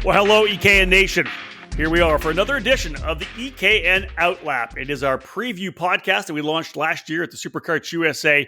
Well, hello, EKN Nation. Here we are for another edition of the EKN OutLap. It is our preview podcast that we launched last year at the Karts USA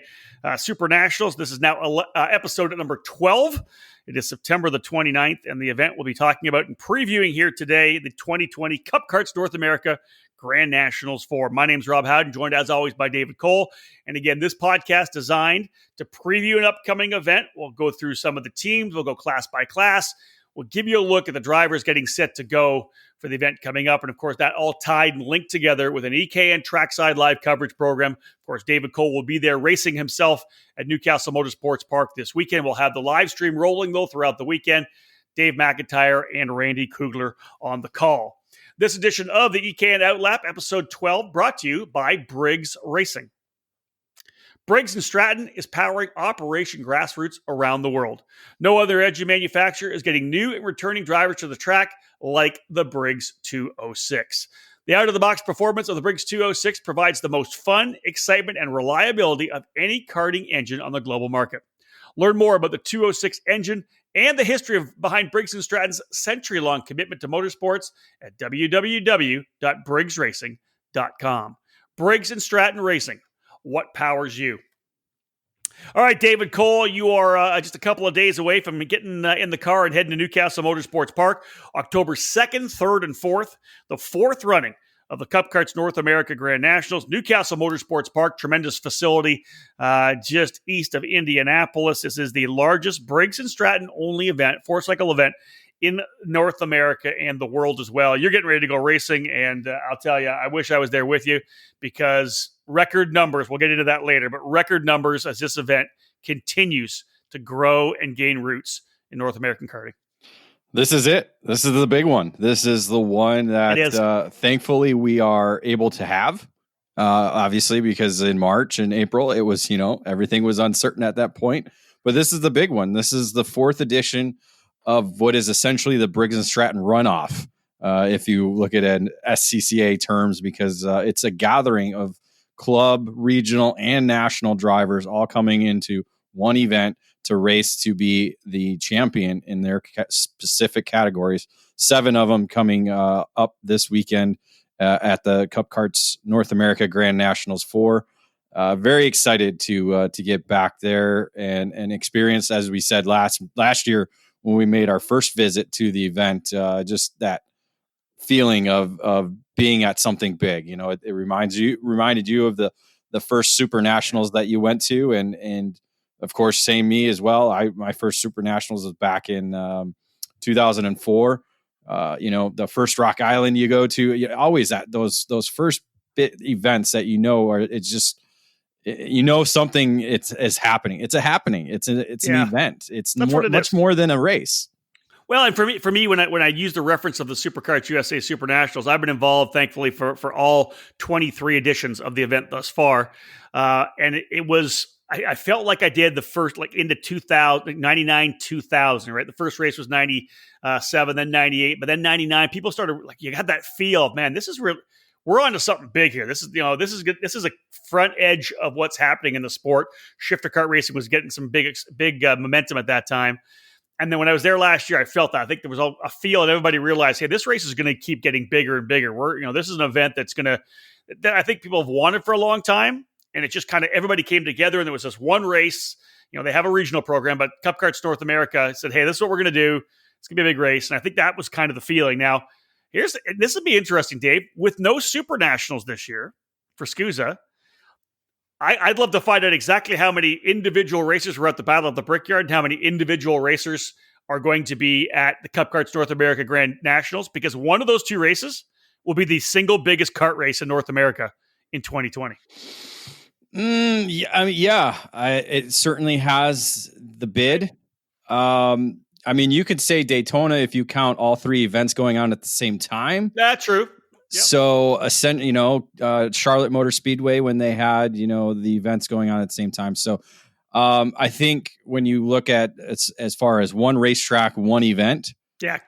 Super Nationals. This is now episode number 12. It is September the 29th, and the event we'll be talking about and previewing here today, the 2020 Cup Karts North America Grand Nationals 4. My name's Rob Howden, joined as always by David Cole. And again, this podcast designed to preview an upcoming event. We'll go through some of the teams. We'll go class by class. We'll give you a look at the drivers getting set to go for the event coming up. And of course, that all tied and linked together with an EKN Trackside live coverage program. Of course, David Cole will be there racing himself at Newcastle Motorsports Park this weekend. We'll have the live stream rolling, though, throughout the weekend. Dave McIntyre and Randy Kugler on the call. This edition of the EKN OutLap, episode 12, brought to you by Briggs Racing. Briggs & Stratton is powering Operation Grassroots around the world. No other engine manufacturer is getting new and returning drivers to the track like the Briggs 206. The out-of-the-box performance of the Briggs 206 provides the most fun, excitement, and reliability of any karting engine on the global market. Learn more about the 206 engine and the history behind Briggs & Stratton's century-long commitment to motorsports at www.briggsracing.com. Briggs & Stratton Racing. What powers you? All right, David Cole, you are just a couple of days away from getting in the car and heading to Newcastle Motorsports Park. October 2nd, 3rd, and 4th, the fourth running of the Cup Karts North America Grand Nationals. Newcastle Motorsports Park, tremendous facility just east of Indianapolis. This is the largest Briggs & Stratton only event, four-cycle event in North America and the world as well. You're getting ready to go racing, and I'll tell you, I wish I was there with you because record numbers, we'll get into that later, but record numbers as this event continues to grow and gain roots in North American karting. This is it. This is the big one. This is the one that thankfully we are able to have, obviously, because in March and April, it was, everything was uncertain at that point. But this is the big one. This is the fourth edition of what is essentially the Briggs & Stratton runoff, if you look at it in SCCA terms, because it's a gathering of club, regional, and national drivers all coming into one event to race to be the champion in their specific categories. 7 of them coming up this weekend at the Cup Karts North America Grand Nationals 4. Very excited to get back there and experience, as we said last year when we made our first visit to the event, just that feeling of being at something big. It reminded you of the first Super Nationals that you went to, and of course, same me as well. My first Super Nationals was back in 2004. The first Rock Island you go to, always at those first bit events that it's just something is happening. It's a happening. It's an event. It's much more than a race. Well, and for me, when I use the reference of the Karts USA Super Nationals, I've been involved, thankfully, for all 23 editions of the event thus far, and it was. I felt like I did the first, into 2000, 99, 2000, right? The first race was 97, then 98, but then 99. People started you had that feel of, man, this is real. We're on to something big here. This is good. This is a front edge of what's happening in the sport. Shifter kart racing was getting some big momentum at that time. And then when I was there last year, I felt that. I think there was a feel, and everybody realized, hey, this race is going to keep getting bigger and bigger. This is an event that I think people have wanted for a long time. And it just kind of, everybody came together and there was this one race. They have a regional program, but Cup Karts North America said, hey, this is what we're going to do. It's going to be a big race. And I think that was kind of the feeling. Now, this would be interesting, Dave. With no Super Nationals this year for SCUSA, I'd love to find out exactly how many individual racers were at the Battle of the Brickyard and how many individual racers are going to be at the Cup Karts North America Grand Nationals, because one of those two races will be the single biggest kart race in North America in 2020. It certainly has the bid. You could say Daytona if you count all 3 events going on at the same time. That's true. Yep. So, Charlotte Motor Speedway, when they had, the events going on at the same time. So, I think when you look at as far as one racetrack, one event, that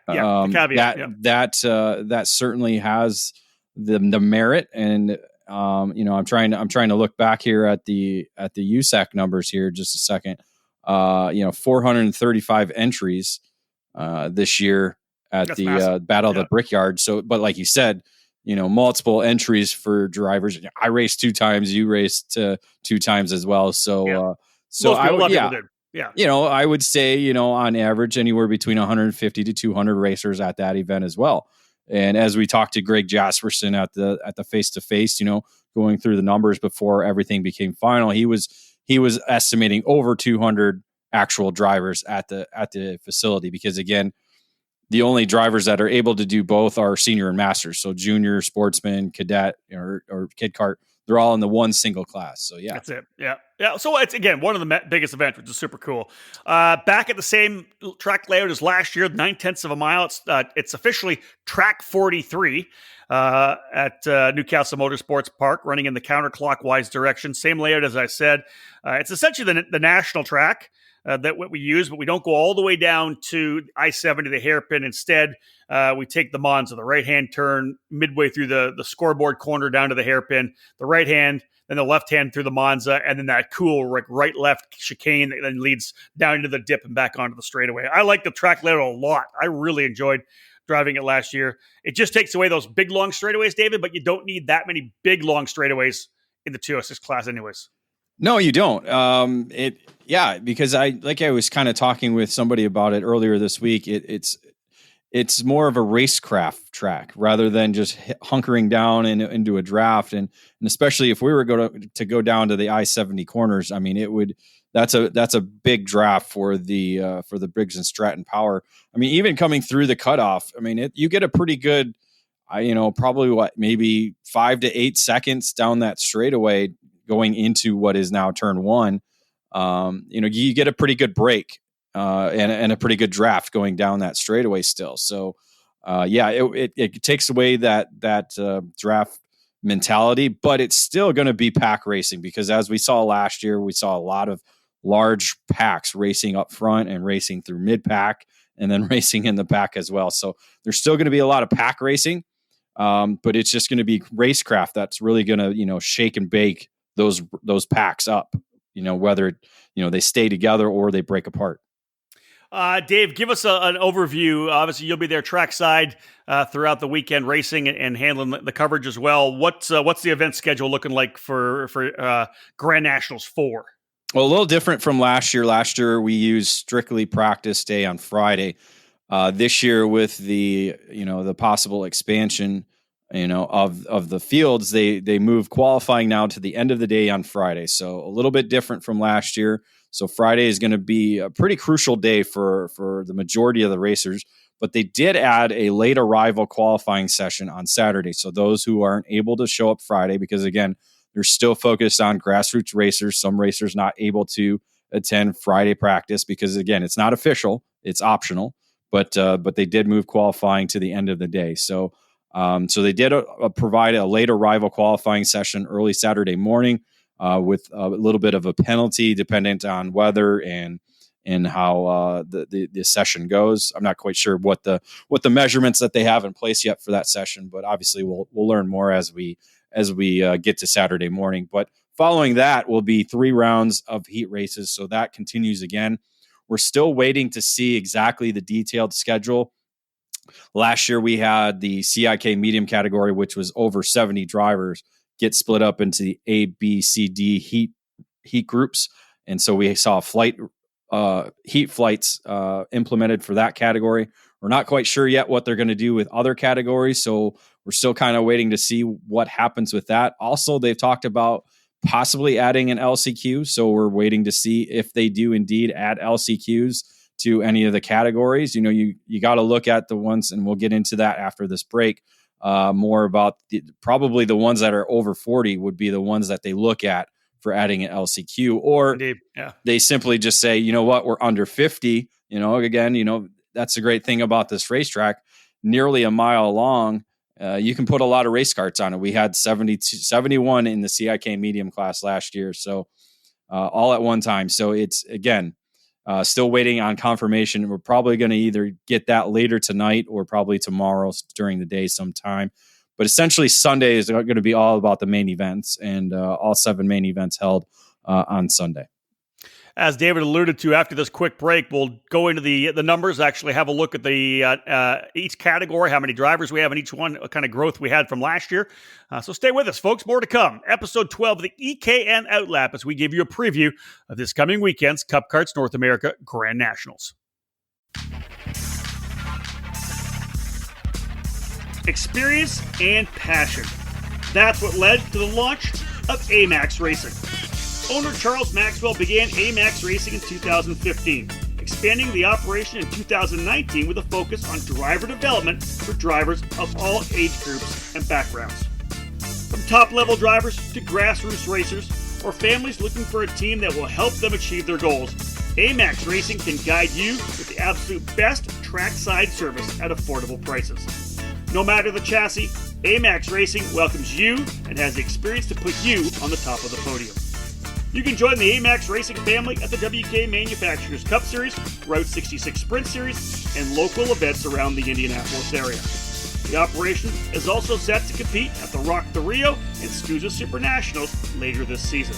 certainly has the merit. And I'm trying to look back here at the USAC numbers here just a second. 435 entries this year at the Battle of the Brickyard. So, but like you said, multiple entries for drivers. I raced 2 times. You raced 2 times as well. So, I would, did. Yeah. I would say, on average, anywhere between 150 to 200 racers at that event as well. And as we talked to Greg Jasperson at the face-to-face, going through the numbers before everything became final, he was estimating over 200 actual drivers at the facility, because again, the only drivers that are able to do both are senior and masters. So junior, sportsman, cadet, or kid kart, they're all in the one single class. So yeah, that's it. Yeah. Yeah. So it's, again, one of the biggest events, which is super cool. Back at the same track layout as last year, 9/10 of a mile. It's officially track 43 at Newcastle Motorsports Park, running in the counterclockwise direction. Same layout as I said. It's essentially the national track that what we use, but we don't go all the way down to I-70, the hairpin. Instead, we take the Monza, the right-hand turn midway through the scoreboard corner down to the hairpin, the right hand, then the left hand through the Monza, and then that cool right-left chicane that then leads down into the dip and back onto the straightaway. I like the track layout a lot. I really enjoyed driving it last year. It just takes away those big, long straightaways, David, but you don't need that many big, long straightaways in the 206 class anyways. No, you don't. Because I was kind of talking with somebody about it earlier this week. It's more of a racecraft track rather than just hunkering down into a draft, and especially if we were to go down to the I-70 corners. I mean, that's a big draft for the Briggs and Stratton Power. I mean, even coming through the cutoff, I mean, you get a pretty good, probably maybe 5 to 8 seconds down that straightaway going into what is now turn 1. You get a pretty good break and a pretty good draft going down that straightaway still. So, it takes away that draft mentality, but it's still going to be pack racing, because as we saw last year, we saw a lot of large packs racing up front and racing through mid pack and then racing in the back as well. So there's still going to be a lot of pack racing, but it's just going to be racecraft that's really going to, shake and bake those packs up, whether, they stay together or they break apart. Dave, give us an overview. Obviously, you'll be there trackside throughout the weekend, racing and handling the coverage as well. What's the event schedule looking like for Grand Nationals 4? Well, a little different from last year. Last year, we used strictly practice day on Friday. This year, with the possible expansion, of the fields, they move qualifying now to the end of the day on Friday. So a little bit different from last year. So Friday is going to be a pretty crucial day for the majority of the racers, but they did add a late arrival qualifying session on Saturday. So those who aren't able to show up Friday, because again, they're still focused on grassroots racers. Some racers not able to attend Friday practice because again, it's not official, it's optional, but they did move qualifying to the end of the day. So they did provide a late arrival qualifying session early Saturday morning with a little bit of a penalty dependent on weather and how the session goes. I'm not quite sure what the measurements that they have in place yet for that session, but obviously we'll learn more as we get to Saturday morning. But following that will be 3 rounds of heat races, so that continues again. We're still waiting to see exactly the detailed schedule. Last year, we had the CIK medium category, which was over 70 drivers, get split up into the A, B, C, D heat groups. And so we saw heat flights implemented for that category. We're not quite sure yet what they're going to do with other categories. So we're still kind of waiting to see what happens with that. Also, they've talked about possibly adding an LCQ. So we're waiting to see if they do indeed add LCQs to any of the categories. You got to look at the ones, and we'll get into that after this break, more about probably the ones that are over 40 would be the ones that they look at for adding an LCQ, or they simply just say, you know what, we're under 50. Again, that's the great thing about this racetrack, nearly a mile long. You can put a lot of race karts on it. We had 71 in the CIK medium class last year. So all at one time. So it's, again, still waiting on confirmation. We're probably going to either get that later tonight or probably tomorrow during the day sometime. But essentially, Sunday is going to be all about the main events, and all 7 main events held on Sunday. As David alluded to, after this quick break, we'll go into the numbers, actually have a look at the each category, how many drivers we have in each one, what kind of growth we had from last year. So stay with us, folks. More to come. Episode 12 of the EKN OutLap as we give you a preview of this coming weekend's Cup Karts North America Grand Nationals. Experience and passion. That's what led to the launch of AMAX Racing. Owner Charles Maxwell began AMAX Racing in 2015, expanding the operation in 2019 with a focus on driver development for drivers of all age groups and backgrounds. From top-level drivers to grassroots racers or families looking for a team that will help them achieve their goals, AMAX Racing can guide you with the absolute best trackside service at affordable prices. No matter the chassis, AMAX Racing welcomes you and has the experience to put you on the top of the podium. You can join the AMAX Racing family at the WK Manufacturers Cup Series, Route 66 Sprint Series, and local events around the Indianapolis area. The operation is also set to compete at the Rock the Rio and SCUSA Super Nationals later this season.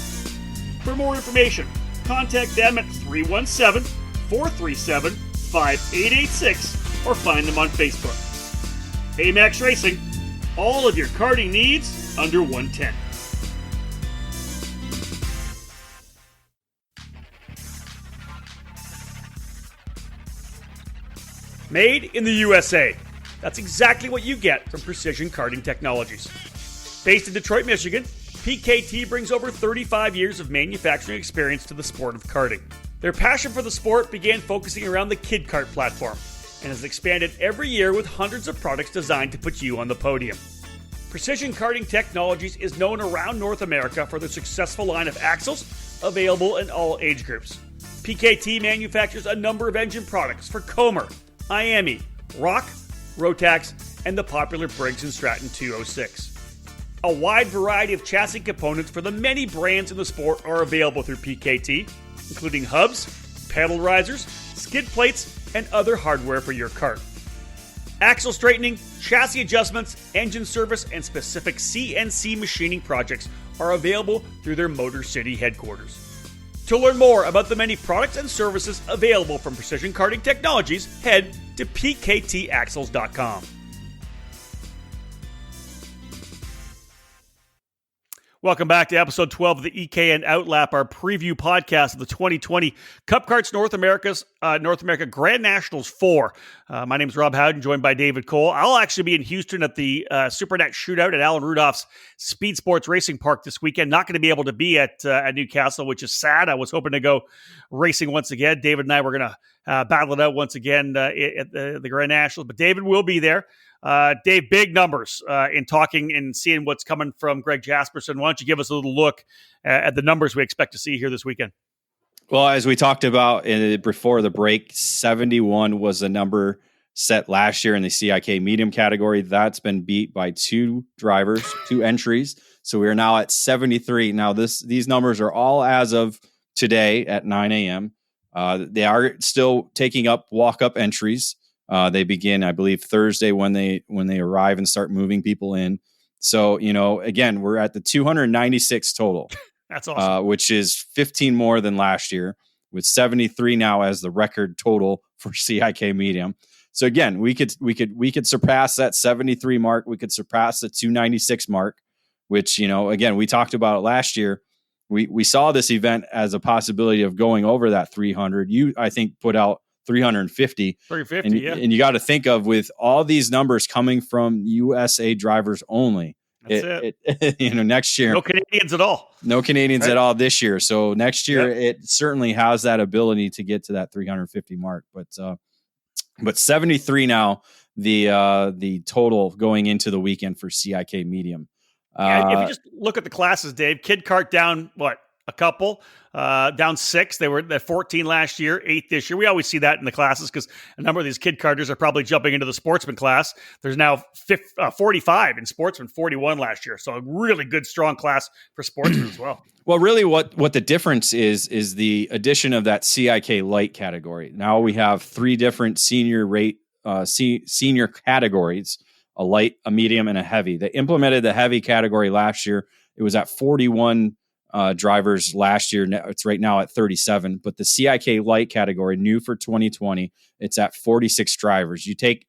For more information, contact them at 317-437-5886 or find them on Facebook. AMAX Racing, all of your karting needs under 110. Made in the USA. That's exactly what you get from Precision Karting Technologies. Based in Detroit, Michigan, PKT brings over 35 years of manufacturing experience to the sport of karting. Their passion for the sport began focusing around the Kid Kart platform and has expanded every year with hundreds of products designed to put you on the podium. Precision Karting Technologies is known around North America for their successful line of axles available in all age groups. PKT manufactures a number of engine products for Comer, IAME, Rock, Rotax, and the popular Briggs & Stratton 206. A wide variety of chassis components for the many brands in the sport are available through PKT, including hubs, pedal risers, skid plates, and other hardware for your kart. Axle straightening, chassis adjustments, engine service, and specific CNC machining projects are available through their Motor City headquarters. To learn more about the many products and services available from Precision Karting Technologies, head to pktaxles.com. Welcome back to episode 12 of the EKN OutLap, our preview podcast of the 2020 Cup Karts North America Grand Nationals 4. My name is Rob Howden, joined by David Cole. I'll actually be in Houston at the SuperNet Shootout at Alan Rudolph's Speed Sports Racing Park this weekend. Not going to be able to be at Newcastle, which is sad. I was hoping to go racing once again. David and I were going to battle it out once again at the Grand Nationals, but David will be there. Dave, big numbers in talking and seeing what's coming from Greg Jasperson. Why don't you give us a little look at the numbers we expect to see here this weekend? Well, as we talked about before the break, 71 was the number set last year in the CIK medium category. That's been beat by two drivers, two entries. So we are now at 73. Now these numbers are all as of today at 9 a.m. They are still taking up walk-up entries. They begin, I believe, Thursday when they arrive and start moving people in. So, again, we're at the 296 total. That's awesome. Which is 15 more than last year, with 73 now as the record total for CIK medium. So again, we could surpass that 73 mark. We could surpass the 296 mark, which, again, we talked about it last year. We saw this event as a possibility of going over that 300. You, I think, put out 350. 350, yeah. And you got to think of, with all these numbers coming from USA drivers only. That's it. Next year. No Canadians at all. No Canadians at all this year. So next year, It certainly has that ability to get to that 350 mark. But 73 now, the total going into the weekend for CIK medium. If you just look at the classes, Dave, Kid Kart down, a couple, down 6. They were at 14 last year, 8 this year. We always see that in the classes because a number of these kid karters are probably jumping into the sportsman class. There's now 45 in sportsman, 41 last year. So a really good, strong class for sportsmen as well. Well, really what the difference is the addition of that CIK light category. Now we have 3 different senior categories, a light, a medium, and a heavy. They implemented the heavy category last year. It was at 41 drivers last year. It's right now at 37, but the CIK Light category, new for 2020, it's at 46 drivers. You take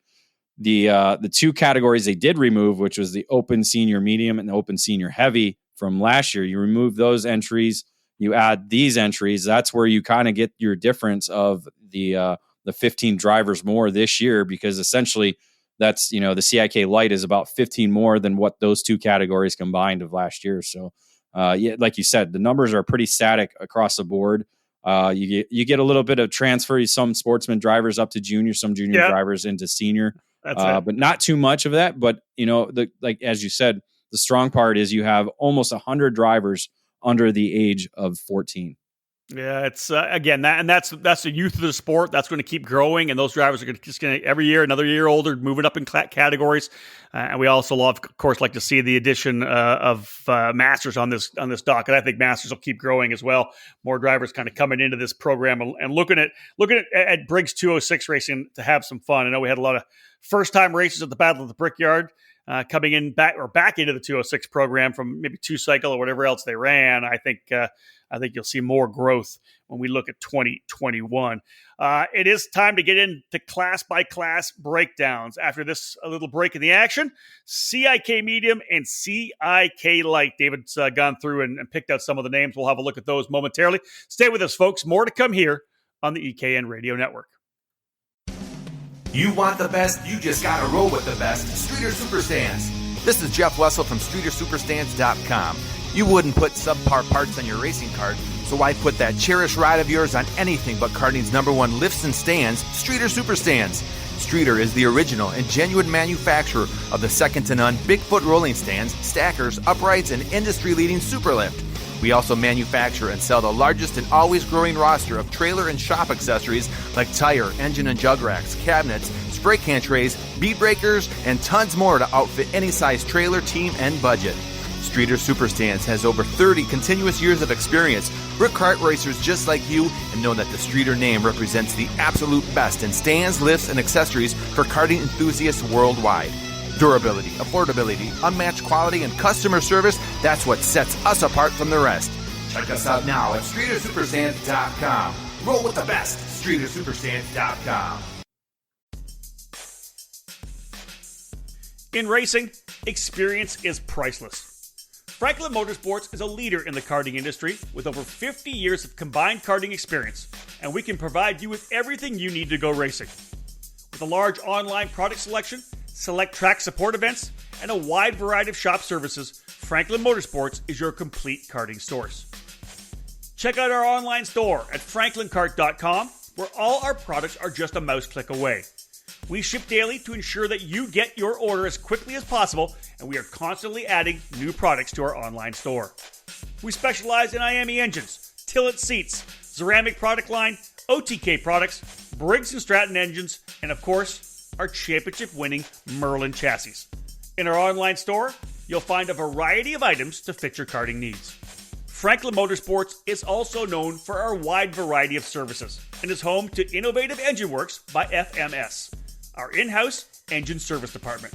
the two categories they did remove, which was the Open Senior Medium and the Open Senior Heavy from last year. You remove those entries, you add these entries. That's where you kind of get your difference of the 15 drivers more this year, because essentially that's, the CIK Light is about 15 more than what those two categories combined of last year. So, like you said, the numbers are pretty static across the board. You get a little bit of transfer. Some sportsman drivers up to junior, some junior drivers into senior, but not too much of that. But like as you said, the strong part is you have almost 100 drivers under the age of 14. Yeah, it's again that's the youth of the sport. That's going to keep growing, and those drivers are just going to every year another year older, moving up in categories. And we also of course, like to see the addition of masters on this dock. And I think masters will keep growing as well. More drivers kind of coming into this program and looking at Briggs 206 racing to have some fun. I know we had a lot of first time races at the Battle of the Brickyard. Coming in back into the 206 program from maybe 2Cycle or whatever else they ran. I think you'll see more growth when we look at 2021. It is time to get into class by class breakdowns. After this, a little break in the action, CIK Medium and CIK Light. David's gone through and picked out some of the names. We'll have a look at those momentarily. Stay with us, folks. More to come here on the EKN Radio Network. You want the best, you just gotta roll with the best. Streeter Superstands. This is Jeff Wessel from StreeterSuperstands.com. You wouldn't put subpar parts on your racing cart, so why put that cherished ride of yours on anything but karting's #1 lifts and stands, Streeter Superstands. Streeter is the original and genuine manufacturer of the second-to-none Bigfoot rolling stands, stackers, uprights, and industry-leading Superlift. We also manufacture and sell the largest and always growing roster of trailer and shop accessories like tire, engine and jug racks, cabinets, spray can trays, bead breakers, and tons more to outfit any size trailer, team, and budget. Streeter Superstands has over 30 continuous years of experience. We're kart racers just like you and know that the Streeter name represents the absolute best in stands, lifts, and accessories for karting enthusiasts worldwide. Durability, affordability, unmatched quality, and customer service, that's what sets us apart from the rest. Check us out now at StreeterSuperstands.com. Roll with the best, StreeterSuperstands.com. In racing, experience is priceless. Franklin Motorsports is a leader in the karting industry with over 50 years of combined karting experience, and we can provide you with everything you need to go racing. With a large online product selection, select track support events, and a wide variety of shop services, Franklin Motorsports is your complete karting source. Check out our online store at franklinkart.com, where all our products are just a mouse click away. We ship daily to ensure that you get your order as quickly as possible, and we are constantly adding new products to our online store. We specialize in IAME engines, Tillett seats, ceramic product line, OTK products, Briggs & Stratton engines, and of course, our championship-winning Merlin chassis. In our online store, you'll find a variety of items to fit your karting needs. Franklin Motorsports is also known for our wide variety of services and is home to Innovative Engine Works by FMS, our in-house engine service department.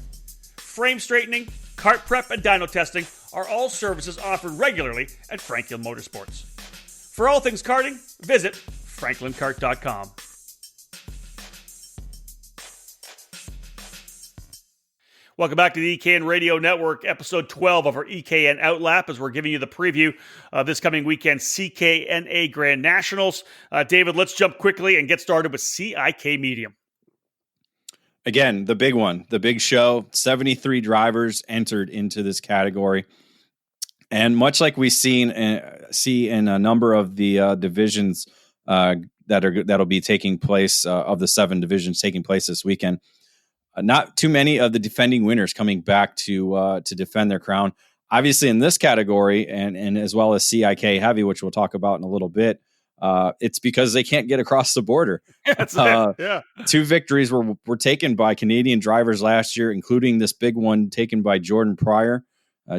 Frame straightening, kart prep, and dyno testing are all services offered regularly at Franklin Motorsports. For all things karting, visit franklinkart.com. Welcome back to the EKN Radio Network, episode 12 of our EKN OutLap, as we're giving you the preview of this coming weekend CKNA Grand Nationals. David, let's jump quickly and get started with CIK Medium. Again, the big one, the big show. 73 drivers entered into this category. And much like we see in a number of the divisions that'll be taking place, of the 7 divisions taking place this weekend, not too many of the defending winners coming back to defend their crown. Obviously, in this category, and as well as CIK Heavy, which we'll talk about in a little bit, it's because they can't get across the border. That's it. Yeah. 2 victories were taken by Canadian drivers last year, including this big one taken by Jordan Pryor.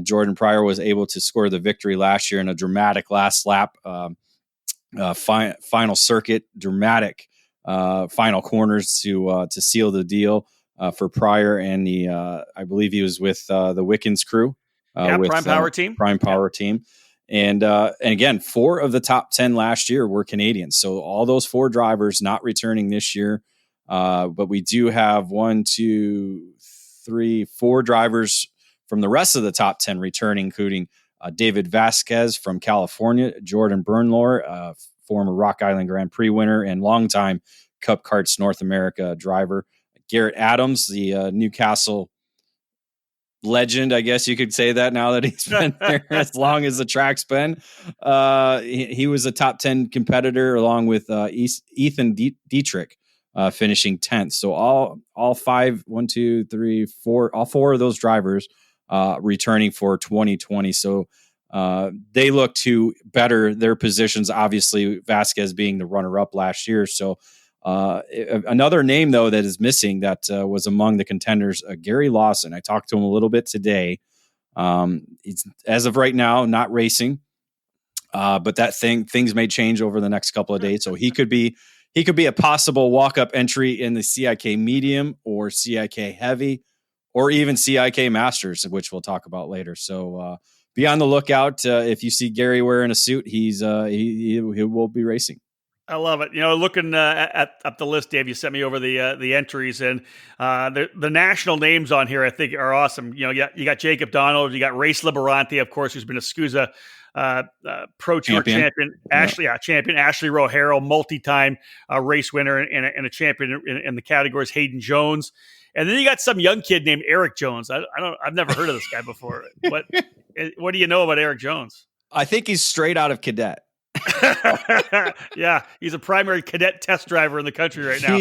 Jordan Pryor was able to score the victory last year in a dramatic last lap, final circuit, dramatic final corners to seal the deal for Pryor and I believe he was with the Wickens crew. Prime Power Team. Prime Power Team. And again, 4 of the top 10 last year were Canadians. So all those 4 drivers not returning this year. But we do have 1, 2, 3, 4 drivers from the rest of the top 10 returning, including David Vasquez from California, Jordan Bernlohr, former Rock Island Grand Prix winner and longtime Cup Karts North America driver, Garrett Adams, the Newcastle legend, I guess you could say that now that he's been there as long as the track's been. He was a top 10 competitor along with Ethan Dietrich, finishing 10th. So all 5, 1, 2, 3, 4, all 4 of those drivers returning for 2020. So they look to better their positions, obviously Vasquez being the runner-up last year. So another name, though, that is missing that was among the contenders, Gary Lawson. I talked to him a little bit today. It's, as of right now, not racing, but things may change over the next couple of days. So he could be a possible walk-up entry in the CIK Medium or CIK Heavy or even CIK Masters, which we'll talk about later. So be on the lookout. If you see Gary wearing a suit, he will be racing. I love it. Looking at the list, Dave, you sent me over the entries, and the national names on here I think are awesome. You got Jacob Donald, you got Race Liberante, of course, who's been a SCUSA Pro Tour champion. Ashley Rohero, multi-time race winner and a champion in the categories. Hayden Jones, and then you got some young kid named Eric Jones. I've never heard of this guy before. What do you know about Eric Jones? I think he's straight out of cadet. Yeah, he's a primary cadet test driver in the country right now.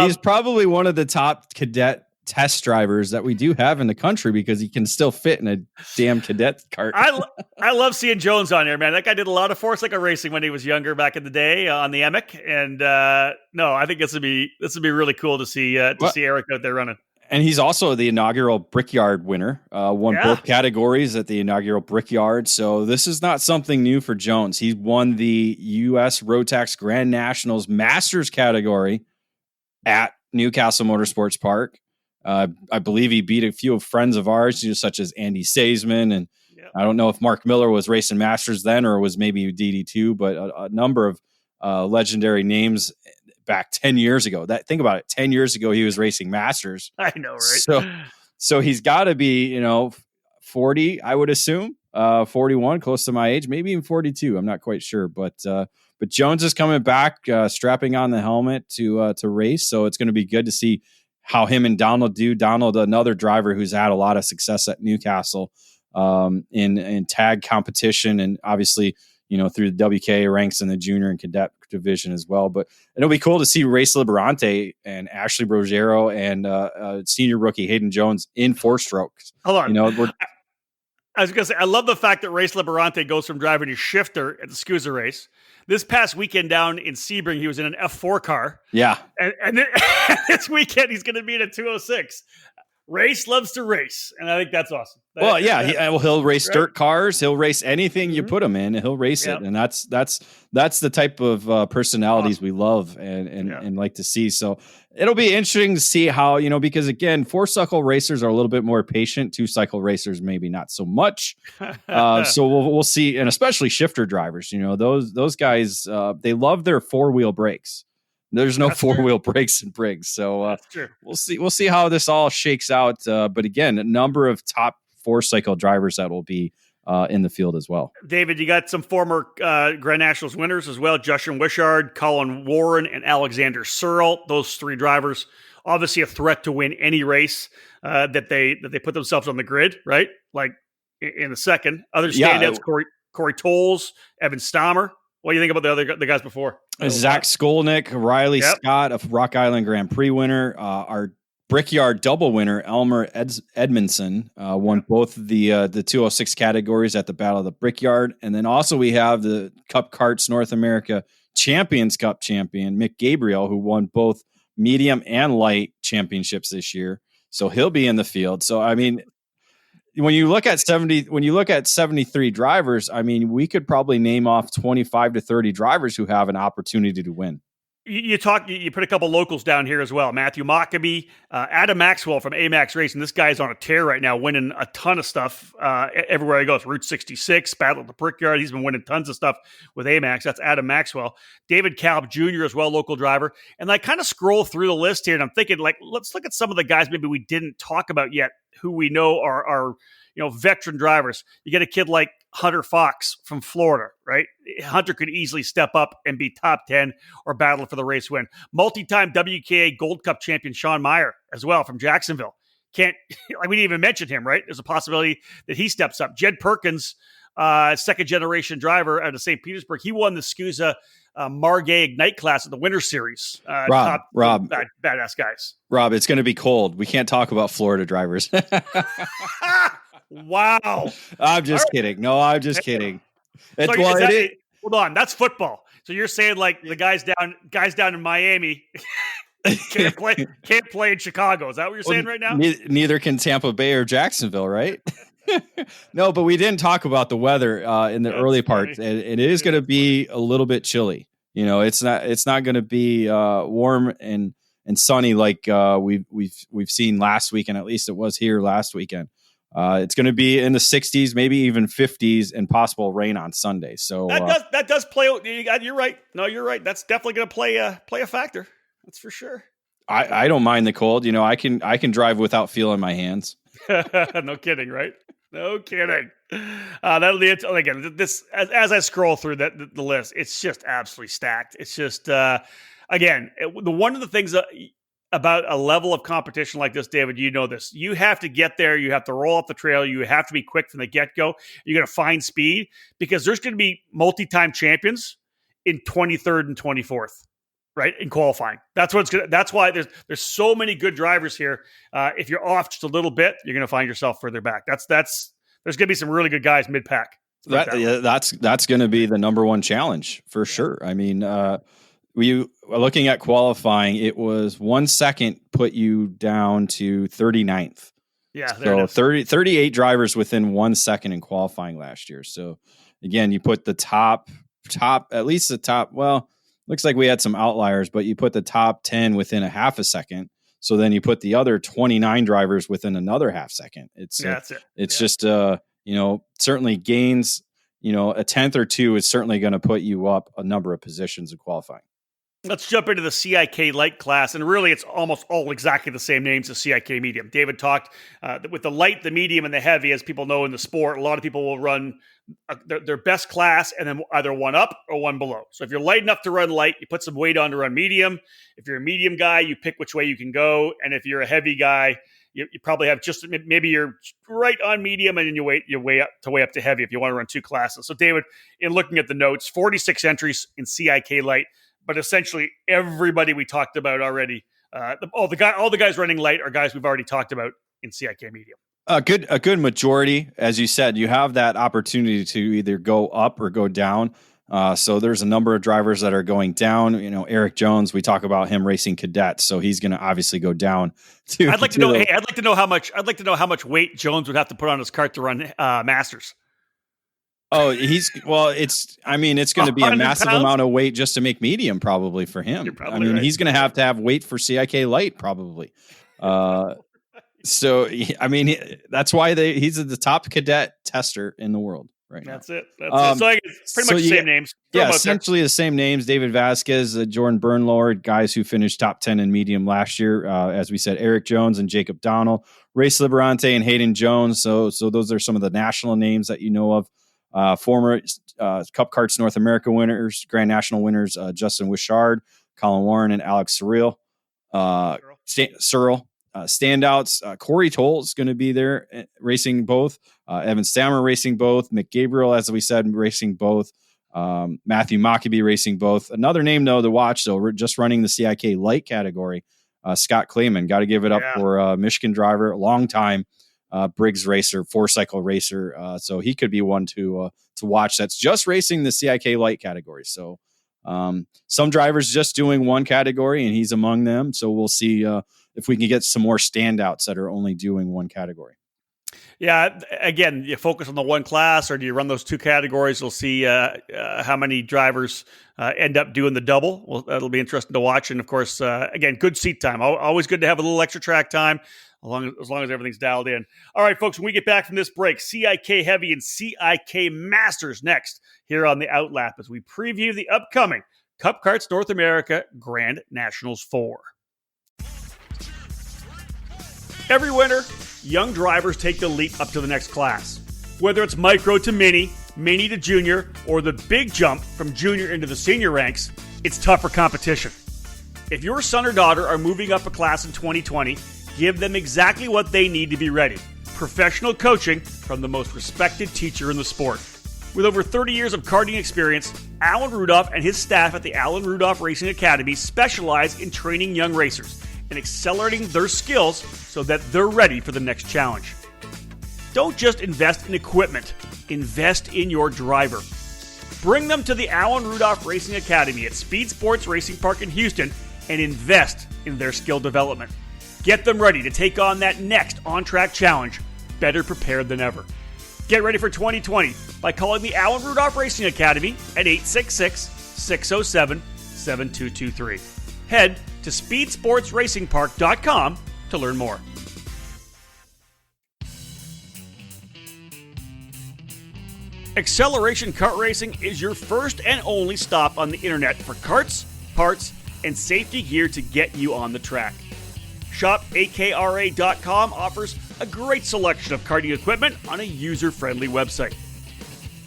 He's probably one of the top cadet test drivers that we do have in the country because he can still fit in a damn cadet cart. I love seeing Jones on there, man. That guy did a lot of Force Cycle racing when he was younger back in the day on the Emic, and I think this would be really cool to see Eric out there running. And he's also the inaugural Brickyard winner, won both categories at the inaugural Brickyard. So this is not something new for Jones. He won the U.S. Rotax Grand Nationals Masters category at Newcastle Motorsports Park. I believe he beat a few friends of ours, such as Andy Seisman. And I don't know if Mark Miller was racing Masters then or was maybe DD2, but a number of legendary names back 10 years ago. Think about it. 10 years ago, he was racing Masters. I know, right? So he's got to be, 40, I would assume, 41, close to my age, maybe even 42. I'm not quite sure, but Jones is coming back, strapping on the helmet to race. So it's going to be good to see how him and Donald do. Donald, another driver who's had a lot of success at Newcastle in tag competition, and obviously, through the WK ranks in the junior and cadet division as well. But it'll be cool to see Race Liberante and Ashley Brogero and senior rookie Hayden Jones in 4-strokes. Hold on. I was going to say, I love the fact that Race Liberante goes from driving a shifter at the SCUSA race. This past weekend down in Sebring, he was in an F4 car. Yeah. And then, this weekend, he's going to be in a 206. Race loves to race, and I think that's awesome. He'll race dirt cars. He'll race anything you put him in. He'll race it, and that's the type of personalities we love and like to see. So it'll be interesting to see how because again, 4-cycle racers are a little bit more patient. 2-cycle racers maybe not so much. So we'll see, and especially shifter drivers. Those guys they love their 4-wheel brakes. There's no 4-wheel brakes in Briggs. So we'll see how this all shakes out. But again, a number of top 4-cycle drivers that will be in the field as well. David, you got some former Grand Nationals winners as well. Justin Wishart, Colin Warren, and Alexander Searle. Those 3 drivers, obviously a threat to win any race that they put themselves on the grid, right? Like in the second. Other standouts, Corey Tolles, Evan Stammer. What do you think about the guys before? Zach Skolnick, Riley Scott, a Rock Island Grand Prix winner. Our Brickyard double winner, Elmer Edmondson, won both the 206 categories at the Battle of the Brickyard. And then also we have the Cup Karts North America Champions Cup champion, Mick Gabriel, who won both medium and light championships this year. So he'll be in the field. So, I mean, when you look at 73 drivers, I mean, we could probably name off 25 to 30 drivers who have an opportunity to win. You put a couple locals down here as well. Matthew Mockabee, Adam Maxwell from AMAX Racing. This guy's on a tear right now, winning a ton of stuff everywhere he goes. Route 66, Battle at the Brickyard. He's been winning tons of stuff with AMAX. That's Adam Maxwell. David Kalb Jr. as well, local driver. And I kind of scroll through the list here, and I'm thinking, like, let's look at some of the guys maybe we didn't talk about yet, who we know are veteran drivers. You get a kid like Hunter Fox from Florida, right? Hunter could easily step up and be top 10 or battle for the race win. Multi-time WKA Gold Cup champion Sean Meyer as well from Jacksonville. We didn't even mention him, right? There's a possibility that he steps up. Jed Perkins, second generation driver out of St. Petersburg. He won the SCUSA Margay Ignite class at the Winter Series. Rob, badass guys. Rob, it's going to be cold. We can't talk about Florida drivers. Wow. I'm just kidding. No, I'm just kidding. Hold on. That's football. So you're saying like the guys down in Miami can't play in Chicago. Is that what you're saying right now? Neither can Tampa Bay or Jacksonville, right? No, but we didn't talk about the weather in the early parts, and it is going to be a little bit chilly. It's not going to be warm and sunny like we've seen last weekend. At least it was here last weekend. It's going to be in the 60s, maybe even 50s, and possible rain on Sunday. So that does play. You're right. No, you're right. That's definitely going to play a factor. That's for sure. I don't mind the cold. I can drive without feeling my hands. No kidding, right? No kidding. That'll be it. Again, this as I scroll through the list, it's just absolutely stacked. It's just one of the things about a level of competition like this, David, this. You have to get there. You have to roll up the trail. You have to be quick from the get-go. You're going to find speed because there's going to be multi-time champions in 23rd and 24th, right, in qualifying. That's why there's so many good drivers here. If you're off just a little bit, you're going to find yourself further back. There's going to be some really good guys mid-pack. That's going to be the number one challenge for sure. I mean, looking at qualifying, it was 1 second put you down to 39th. Yeah. So 38 drivers within 1 second in qualifying last year. So again, you put the top, at least the top, well, looks like we had some outliers, but you put the top 10 within a half a second. So then you put the other 29 drivers within another half second. That's it. It's just, certainly gains, a tenth or two is certainly going to put you up a number of positions in qualifying. Let's jump into the CIK light class, and really it's almost all exactly the same names as CIK medium. David talked with the light, the medium, and the heavy, as people know in the sport. A lot of people will run their best class and then either one up or one below. So if you're light enough to run light, you put some weight on to run medium. If you're a medium guy, you pick which way you can go. And if you're a heavy guy, you probably have maybe you're right on medium and then you way up to heavy if you want to run two classes. So David, in looking at the notes, 46 entries in CIK light. But essentially, everybody we talked about already, all the guys running light are guys we've already talked about in CIK medium. A good majority, as you said, you have that opportunity to either go up or go down. So there's a number of drivers that are going down. Eric Jones, we talk about him racing cadets, so he's going to obviously go down. I'd like to know how much weight Jones would have to put on his cart to run Masters. Oh, it's going to be a massive amount of weight just to make medium probably for him. Right. He's going to have weight for CIK light probably. So, that's why he's the top cadet tester in the world right now. That's it. So it's pretty much the same names. Essentially the same names. David Vasquez, Jordan Bernlord, guys who finished top 10 in medium last year. As we said, Eric Jones and Jacob Donnell, Race Liberante and Hayden Jones. So those are some of the national names that you know of. Former Cup Karts North America winners, Grand National winners, Justin Wishard, Colin Warren, and Alex Searle. Standouts, Corey Toll is going to be there racing both. Evan Stammer racing both. Mick Gabriel, as we said, racing both. Matthew Mockabee racing both. Another name, though, to watch, though, we're just running the CIK light category. Scott Clayman, got to give it up for a Michigan driver, a long time. Briggs racer, 4-cycle racer. So he could be one to watch that's just racing the CIK light category. So some drivers just doing one category and he's among them. So we'll see if we can get some more standouts that are only doing one category. Yeah, again, you focus on the one class, or do you run those two categories? We'll see how many drivers end up doing the double. Well, that'll be interesting to watch. And of course, again, good seat time. Always good to have a little extra track time, as long as everything's dialed in. All right, folks, when we get back from this break, CIK Heavy and CIK Masters next here on the OutLap as we preview the upcoming Cup Karts North America Grand Nationals 4. Every winter, young drivers take the leap up to the next class. Whether it's micro to mini, mini to junior, or the big jump from junior into the senior ranks, it's tougher competition. If your son or daughter are moving up a class in 2020, give them exactly what they need to be ready. Professional coaching from the most respected teacher in the sport. With over 30 years of karting experience, Alan Rudolph and his staff at the Alan Rudolph Racing Academy specialize in training young racers and accelerating their skills so that they're ready for the next challenge. Don't just invest in equipment, invest in your driver. Bring them to the Alan Rudolph Racing Academy at Speed Sports Racing Park in Houston and invest in their skill development. Get them ready to take on that next on-track challenge, better prepared than ever. Get ready for 2020 by calling the Alan Rudolph Racing Academy at 866-607-7223. Head to speedsportsracingpark.com to learn more. Acceleration Kart Racing is your first and only stop on the internet for karts, parts, and safety gear to get you on the track. Shop AKRA.com offers a great selection of karting equipment on a user-friendly website.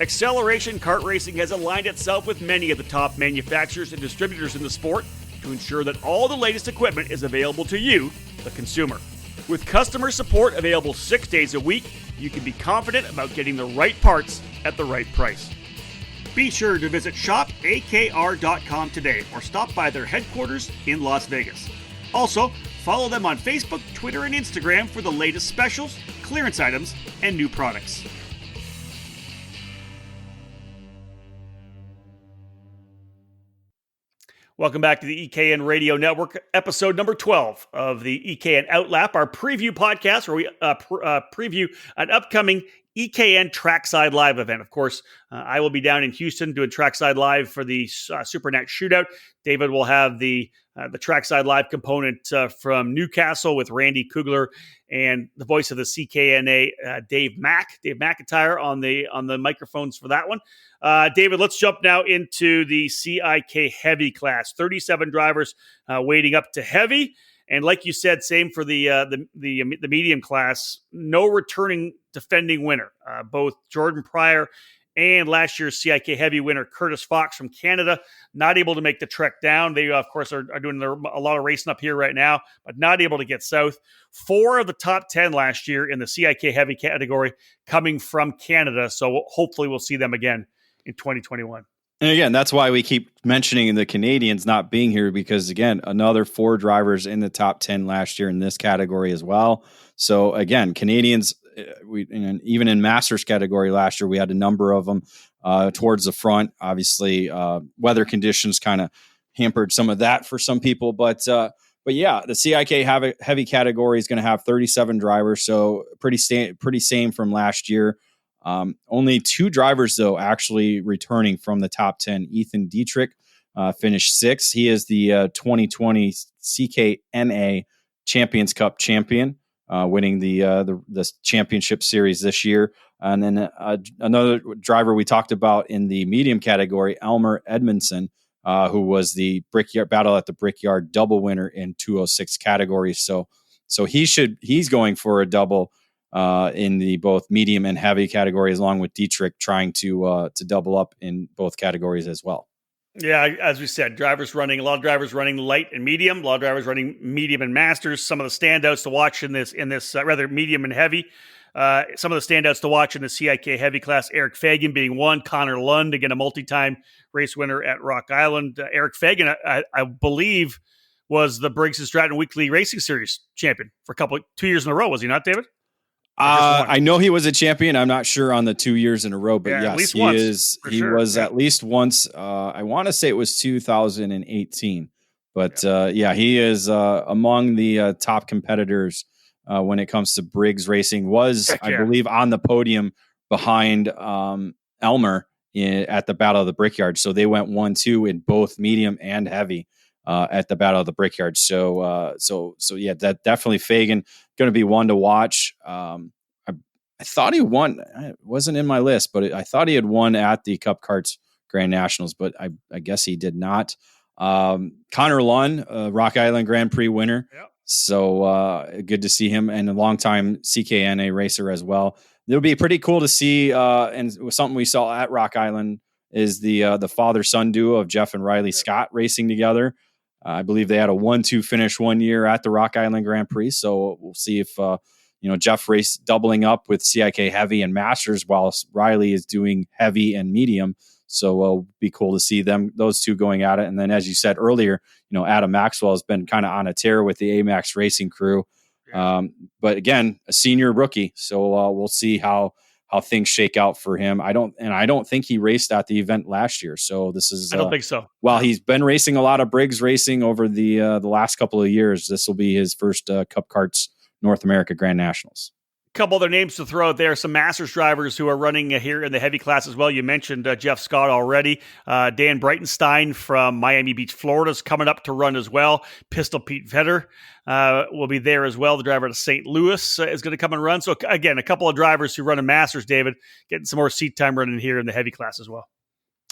Acceleration Kart Racing has aligned itself with many of the top manufacturers and distributors in the sport to ensure that all the latest equipment is available to you, the consumer. With customer support available 6 days a week, you can be confident about getting the right parts at the right price. Be sure to visit shopakr.com today or stop by their headquarters in Las Vegas. Also, follow them on Facebook, Twitter, and Instagram for the latest specials, clearance items, and new products. Welcome back to the EKN Radio Network, episode number 12 of the EKN OutLap, our preview podcast where we preview an upcoming EKN Trackside Live event. Of course, I will be down in Houston doing Trackside Live for the SuperNat Shootout. David will have the Trackside Live component from Newcastle with Randy Kugler and the voice of the CKNA, Dave McIntyre on the microphones for that one. David, let's jump now into the CIK Heavy class. 37 drivers waiting up to Heavy. And like you said, same for the medium class. No returning defending winner. Both Jordan Pryor and last year's CIK Heavy winner Curtis Fox from Canada not able to make the trek down. They, of course, are doing a lot of racing up here right now, but not able to get south. 4 of the top 10 last year in the CIK Heavy category coming from Canada. So hopefully we'll see them again in 2021. And again, that's why we keep mentioning the Canadians not being here, because again, another 4 drivers in the top 10 last year in this category as well. So again, Canadians, even in Masters category last year, we had a number of them towards the front. Obviously, weather conditions kind of hampered some of that for some people, but yeah, the CIK heavy category is going to have 37 drivers, so pretty same from last year. Only 2 drivers, though, actually returning from the top 10. Ethan Dietrich finished 6th. He is the 2020 CKNA Champions Cup champion, winning the championship series this year. And then another driver we talked about in the medium category, Elmer Edmondson, who was the Brickyard Battle at the Brickyard double winner in 206 categories. So he's going for a double in the both medium and heavy categories, along with Dietrich trying to double up in both categories as well. Yeah, as we said, a lot of drivers running light and medium, a lot of drivers running medium and masters. Some of the standouts to watch in this rather medium and heavy. Some of the standouts to watch in the CIK heavy class, Eric Fagan being one, Connor Lund, again, a multi-time race winner at Rock Island. Eric Fagan, I believe, was the Briggs & Stratton Weekly Racing Series champion for 2 years in a row, was he not, David? I know he was a champion. I'm not sure on the 2 years in a row, but yes, he is. He was at least once. I want to say it was 2018, but he is among the top competitors when it comes to Briggs racing. I believe, on the podium behind Elmer at the Battle of the Brickyard. So they went 1-2 in both medium and heavy at the Battle of the Brickyard. So yeah, that definitely Fagan going to be one to watch. I thought he won. It wasn't in my list, but I thought he had won at the Cup Karts Grand Nationals, but I guess he did not. Connor Lunn, Rock Island Grand Prix winner. Yep. So good to see him, and a longtime CKNA racer as well. It'll be pretty cool to see, and something we saw at Rock Island is the father-son duo of Jeff and Riley Scott racing together. I believe they had a 1-2 finish one year at the Rock Island Grand Prix. So we'll see if Jeff raced doubling up with CIK Heavy and Masters, while Riley is doing heavy and medium. So it'll be cool to see those two going at it. And then, as you said earlier, Adam Maxwell has been kind of on a tear with the AMAX racing crew. But again, a senior rookie. So we'll see how things shake out for him. I don't think he raced at the event last year. So this is, I don't think so. While he's been racing a lot of Briggs racing over the last couple of years, this will be his first Cup Karts North America Grand Nationals. A couple other names to throw out there. Some Masters drivers who are running here in the heavy class as well. You mentioned Jeff Scott already. Dan Breitenstein from Miami Beach, Florida is coming up to run as well. Pistol Pete Vetter will be there as well. The driver to St. Louis is going to come and run. So again, a couple of drivers who run a Masters, David, getting some more seat time running here in the heavy class as well.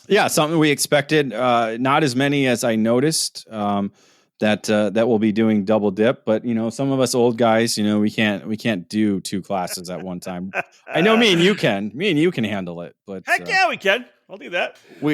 Yeah, something we expected. Not as many as I noticed. That will be doing double dip, but some of us old guys, we can't do two classes at one time. I know me and you can handle it, but heck yeah, we can. I'll do that. We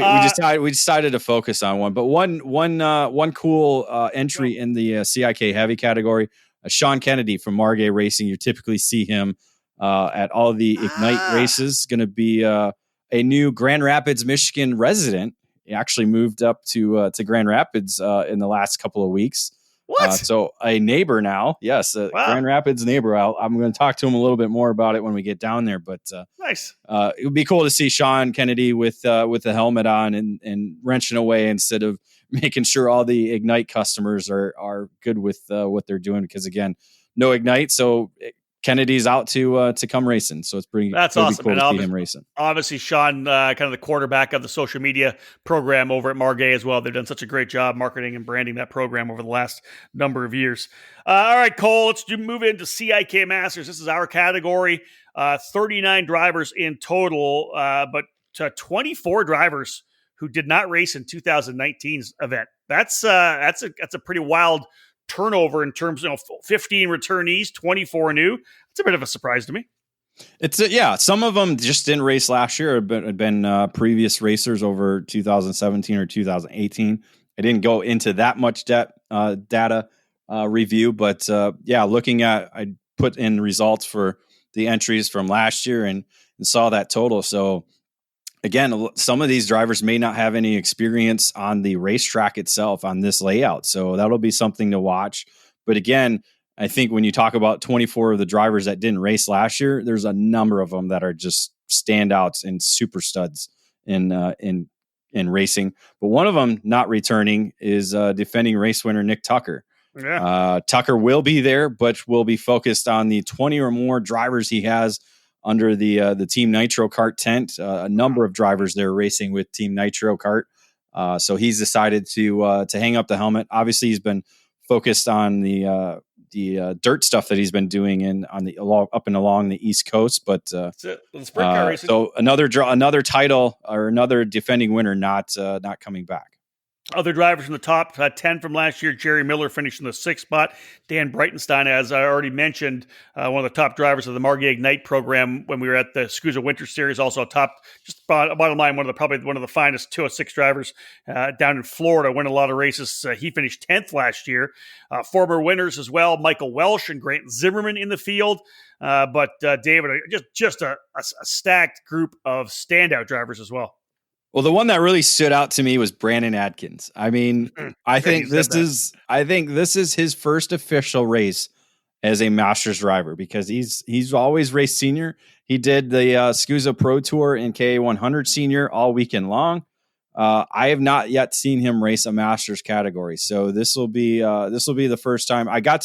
decided to focus on one, but one cool entry in the CIK heavy category. Sean Kennedy from Margay Racing. You typically see him at all the Ignite races. Going to be a new Grand Rapids, Michigan resident. He actually moved up to Grand Rapids in the last couple of weeks. What? So a neighbor now. Yes, wow. Grand Rapids neighbor. I'm going to talk to him a little bit more about it when we get down there. But nice. It would be cool to see Sean Kennedy with the helmet on and wrenching away instead of making sure all the Ignite customers are good with what they're doing. Because again, no Ignite, so Kennedy's out to come racing, so it's that's awesome. Cool to see him racing. Obviously, Sean, kind of the quarterback of the social media program over at Margay as well. They've done such a great job marketing and branding that program over the last number of years. All right, Cole, let's move into CIK Masters. This is our category. 39 drivers in total, but 24 drivers who did not race in 2019's event. That's a pretty wild turnover in terms of 15 returnees, 24 new. It's a bit of a surprise to me. It's some of them just didn't race last year. Had been previous racers over 2017 or 2018. I didn't go into that much data review, but looking at, I put in results for the entries from last year and saw that total. So again, some of these drivers may not have any experience on the racetrack itself on this layout. So that'll be something to watch. But again, I think when you talk about 24 of the drivers that didn't race last year, there's a number of them that are just standouts and super studs in racing. But one of them not returning is defending race winner Nick Tucker. Yeah. Tucker will be there, but will be focused on the 20 or more drivers he has under the Team Nitro Kart tent. A number of drivers there racing with Team Nitro Kart. So he's decided to hang up the helmet. Obviously, he's been focused on the dirt stuff that he's been doing up and along the East Coast. But so another title or another defending winner not coming back. Other drivers from the top 10 from last year, Jerry Miller finished in the 6th spot. Dan Breitenstein, as I already mentioned, one of the top drivers of the Margay Ignite program when we were at the SCUSA Winter Series. Also bottom line, probably one of the finest 206 drivers down in Florida. Won a lot of races. He finished 10th last year. Former winners as well, Michael Welsh and Grant Zimmerman in the field. But David, just a stacked group of standout drivers as well. Well, the one that really stood out to me was Brandon Adkins. I mean, I think this is his first official race as a Masters driver because he's always raced senior. He did the SCUSA Pro Tour in KA100 senior all weekend long. I have not yet seen him race a Masters category, so this will be the first time. I got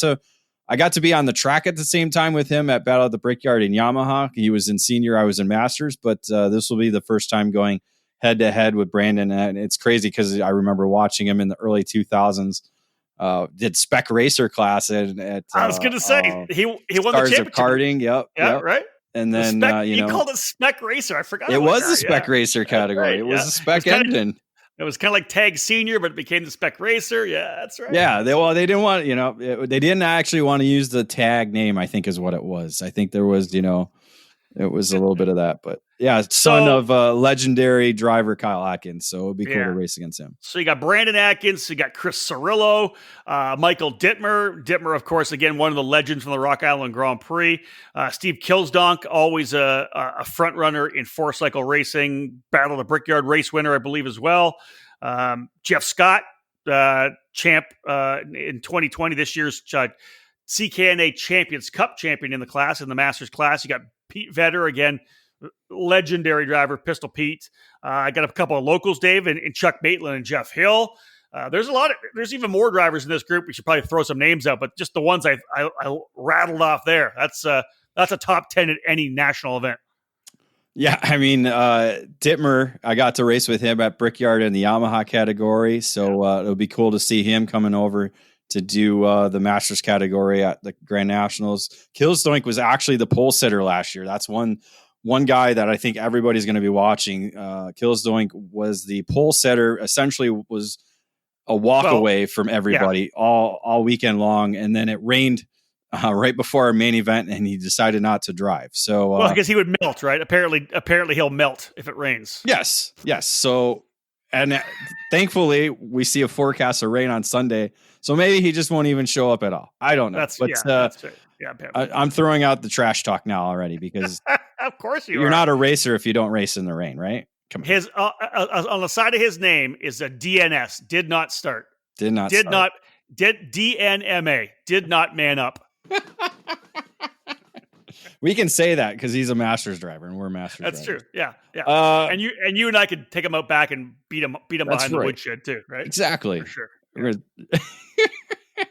I got to be on the track at the same time with him at Battle of the Brickyard in Yamaha. He was in senior, I was in masters, but this will be the first time going head to head with Brandon. And it's crazy because I remember watching him in the early 2000s. Did spec racer class at I was going to say he won the championship. Of karting. Yep. Right. And then you called it spec racer. I forgot. It was the spec racer category. Right, it was a spec engine. It was kind of like tag senior, but it became the spec racer. Yeah, that's right. Yeah, they didn't want, they didn't actually want to use the tag name, I think is what it was. I think there was, it was a little bit of that, but yeah, son of legendary driver Kyle Atkins. So it would be cool to race against him. So you got Brandon Atkins, you got Chris Cirillo, Michael Dittmer. Dittmer, of course, again, one of the legends from the Rock Island Grand Prix. Steve Kilsdonk, always a front runner in 4-cycle racing, Battle of the Brickyard race winner, I believe, as well. Jeff Scott, champ in 2020, this year's CKNA Champions Cup champion in the class, in the Masters class. You got Pete Vetter, again, legendary driver, Pistol Pete. I got a couple of locals, Dave, and Chuck Maitland and Jeff Hill. There's even more drivers in this group. We should probably throw some names out, but just the ones I rattled off there. That's a top 10 at any national event. Yeah, I mean, Dittmer, I got to race with him at Brickyard in the Yamaha category, so it'll be cool to see him coming over to do the Masters category at the Grand Nationals. Kilsdoink was actually the pole sitter last year. That's one guy that I think everybody's going to be watching. Kilsdoink was the pole setter, essentially was a walk away from everybody all weekend long. And then it rained right before our main event and he decided not to drive. So, I guess he would melt, right? Apparently he'll melt if it rains. Yes. So, and thankfully we see a forecast of rain on Sunday. So maybe he just won't even show up at all. I don't know. That's right. Yeah, I'm throwing out the trash talk now already because of course you're not a racer if you don't race in the rain, right? Come on. His on the side of his name is a DNS. Did not start. DNMA. Did not man up. We can say that because he's a Masters driver and we're Masters. That's drivers. True. Yeah. And you and I could take him out back and beat him behind the woodshed too, right? Exactly. For sure. Yeah.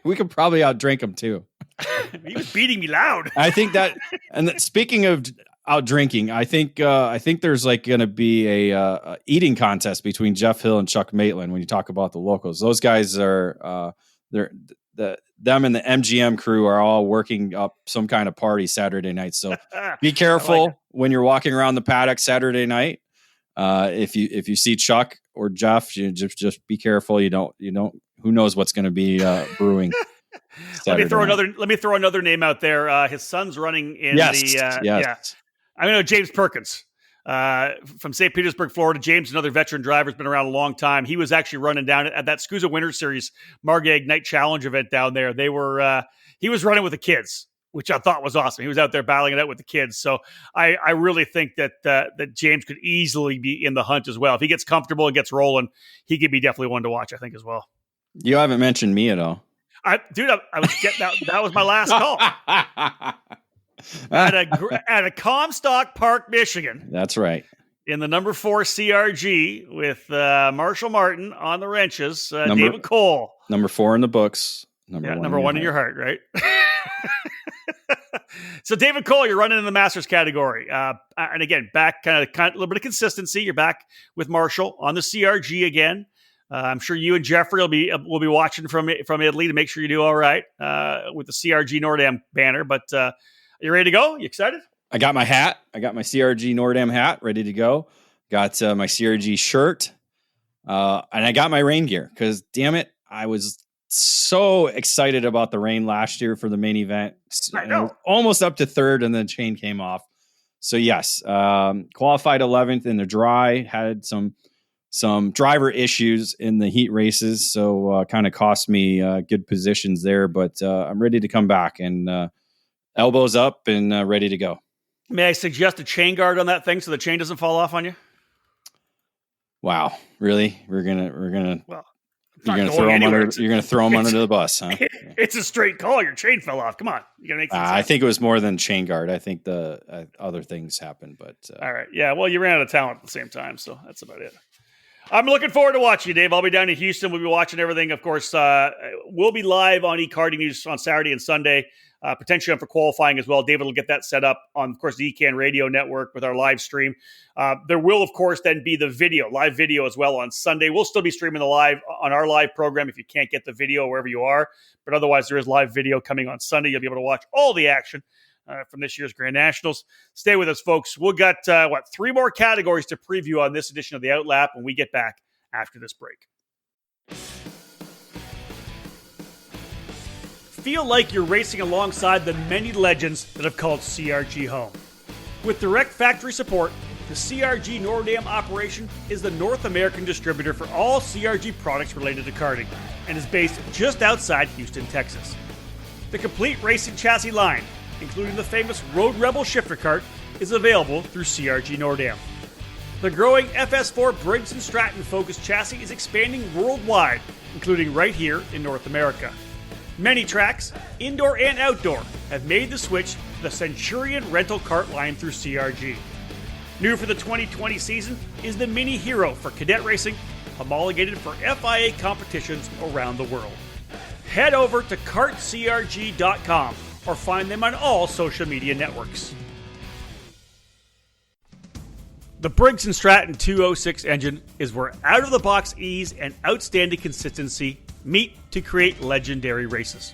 We could probably outdrink him too. He was beating me loud. I think that, and speaking of out drinking, I think there's like going to be a eating contest between Jeff Hill and Chuck Maitland when you talk about the locals. Those guys are them and the MGM crew are all working up some kind of party Saturday night. So be careful when you're walking around the paddock Saturday night. If you see Chuck or Jeff, you just be careful. You don't. Who knows what's going to be brewing? Let me throw another name out there. His son's running in yes. I know James Perkins from St. Petersburg, Florida. James, another veteran driver, has been around a long time. He was actually running down at that SCUSA Winter Series Margay Ignite Challenge event down there. He was running with the kids, which I thought was awesome. He was out there battling it out with the kids. So I really think that James could easily be in the hunt as well. If he gets comfortable and gets rolling, he could be definitely one to watch, I think, as well. You haven't mentioned me at all. I was getting that was my last call. at a Comstock Park, Michigan. That's right. In the number 4 CRG with Marshall Martin on the wrenches, David Cole. Number 4 in the books. Number 1 in your heart, right? So David Cole, you're running in the Masters category. And again, back kind of a little bit of consistency. You're back with Marshall on the CRG again. I'm sure you and Jeffrey will be watching from Italy to make sure you do all right with the CRG Nordam banner. But you ready to go? You excited? I got my hat. I got my CRG Nordam hat ready to go. Got my CRG shirt. And I got my rain gear because, damn it, I was so excited about the rain last year for the main event. I know. Almost up to third, and then chain came off. So, yes, qualified 11th in the dry, had some driver issues in the heat races, so kind of cost me good positions there. But I'm ready to come back and elbows up and ready to go. May I suggest a chain guard on that thing so the chain doesn't fall off on you? Wow, really? We're gonna. Well, you're gonna throw him under. You're gonna throw him under the bus, huh? It's a straight call. Your chain fell off. Come on, you gotta make sense. I think it was more than chain guard. I think the other things happened, but all right, yeah. Well, you ran out of talent at the same time, so that's about it. I'm looking forward to watching you, Dave. I'll be down in Houston. We'll be watching everything. Of course, we'll be live on eKarting News on Saturday and Sunday. potentially on for qualifying as well. David will get that set up on, of course, the EKN Radio Network with our live stream. There will, of course, then be the live video as well on Sunday. We'll still be streaming the live on our live program if you can't get the video wherever you are. But otherwise, there is live video coming on Sunday. You'll be able to watch all the action from this year's Grand Nationals. Stay with us, folks. We'll got, 3 more categories to preview on this edition of the OutLap when we get back after this break. Feel like you're racing alongside the many legends that have called CRG home. With direct factory support, the CRG Nordam operation is the North American distributor for all CRG products related to karting and is based just outside Houston, Texas. The complete racing chassis line, including the famous Road Rebel shifter kart, is available through CRG Nordam. The growing FS4 Briggs & Stratton focused chassis is expanding worldwide, including right here in North America. Many tracks, indoor and outdoor, have made the switch to the Centurion rental kart line through CRG. New for the 2020 season is the Mini Hero for cadet racing, homologated for FIA competitions around the world. Head over to kartcrg.com or find them on all social media networks. The Briggs & Stratton 206 engine is where out-of-the-box ease and outstanding consistency meet to create legendary races.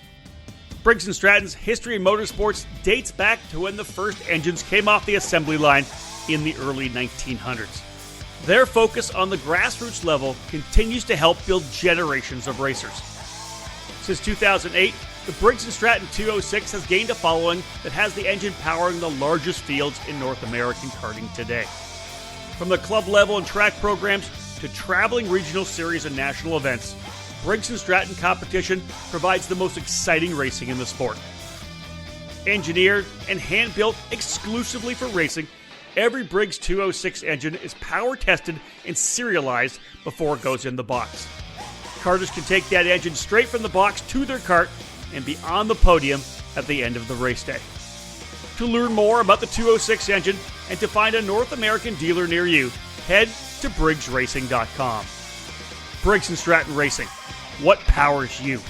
Briggs & Stratton's history in motorsports dates back to when the first engines came off the assembly line in the early 1900s. Their focus on the grassroots level continues to help build generations of racers. Since 2008, the Briggs & Stratton 206 has gained a following that has the engine powering the largest fields in North American karting today. From the club level and track programs to traveling regional series and national events, Briggs & Stratton competition provides the most exciting racing in the sport. Engineered and hand-built exclusively for racing, every Briggs 206 engine is power tested and serialized before it goes in the box. Karters can take that engine straight from the box to their kart and be on the podium at the end of the race day. To learn more about the 206 engine and to find a North American dealer near you, head to briggsracing.com. Briggs & Stratton Racing. What powers you?